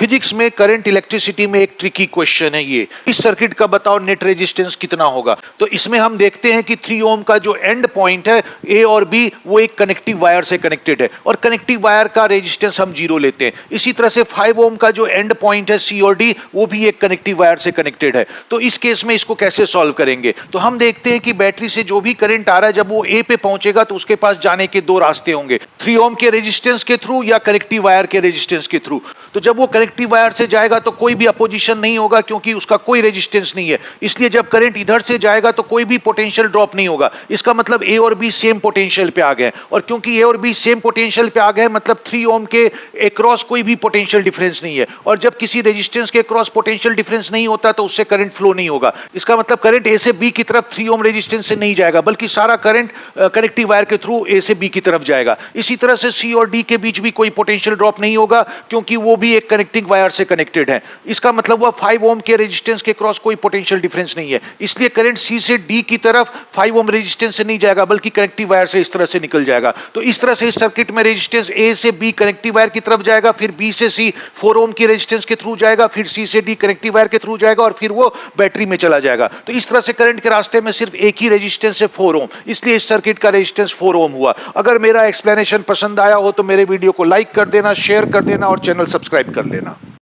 Physics में current electricity में एक ट्रिकी क्वेश्चन है ये। इस सर्किट का बताओ नेट रेजिस्टेंस कितना होगा। तो इसमें हम देखते हैं कि 3 ओम का जो एंड पॉइंट है ए और बी वो एक कनेक्टिव वायर से कनेक्टेड है और कनेक्टिव वायर का रेजिस्टेंस हम 0 लेते हैं। इसी तरह से 5 ओम का जो एंड पॉइंट है सी और डी वो भी एक कनेक्टिव वायर से कनेक्टेड है। तो इस केस में इसको कैसे सॉल्व करेंगे। तो हम देखते हैं कि बैटरी से जो भी करंट आ रहा है जब वो ए पे पहुंचेगा तो उसके पास जाने के दो रास्ते होंगे, 3 ओम के रेजिस्टेंस के थ्रू या कनेक्टिव वायर के रेजिस्टेंस के थ्रू। तो जब वो कनेक्टिव वायर से जाएगा तो कोई भी अपोजिशन नहीं होगा क्योंकि उसका कोई रेजिस्टेंस नहीं है। इसलिए जब करंट इधर से जाएगा तो कोई भी पोटेंशियल ड्रॉप नहीं होगा। इसका मतलब ए और बी सेम पोटेंशियल पे आ गए और क्योंकि ए और बी सेम पोटेंशियल पे आ गए मतलब 3 ओम के अक्रॉस कोई भी पोटेंशियल डिफरेंस नहीं है और जब किसी रेजिस्टेंस के अक्रॉस पोटेंशियल डिफरेंस नहीं होता तो उससे करंट फ्लो नहीं होगा। इसका मतलब करंट ए से बी की तरफ 3 ओम रेजिस्टेंस से नहीं जाएगा बल्कि सारा करंट कनेक्टिव वायर के थ्रू ए से बी की तरफ जाएगा। इसी तरह से सी और डी के बीच भी कोई पोटेंशियल ड्रॉप नहीं होगा क्योंकि वो भी एक कनेक्टिंग वायर से कनेक्टेड है। इसका मतलब वह 5 ओम के रेजिस्टेंस के क्रॉस कोई पोटेंशियल डिफरेंस नहीं है। इसलिए करंट सी से डी की तरफ 5 ओम रेजिस्टेंस से नहीं जाएगा बल्कि कनेक्टिव वायर से इस तरह से निकल जाएगा। तो इस तरह से इस सर्किट में रेजिस्टेंस ए से बी कनेक्टिव वायर की तरफ जाएगा, फिर बी से सी 4 ओम की रेजिस्टेंस के थ्रू जाएगा, फिर सी से डी कनेक्टिव वायर के थ्रू जाएगा और फिर वो बैटरी में चला जाएगा। तो इस तरह से करंट के रास्ते में सिर्फ एक ही रेजिस्टेंस है 4 ओम, इसलिए इस सर्किट का रेजिस्टेंस 4 ओम हुआ। अगर मेरा एक्सप्लेनेशन पसंद आया हो तो मेरे वीडियो को लाइक कर देना, शेयर कर देना और चैनल सब्सक्राइब कर लेना।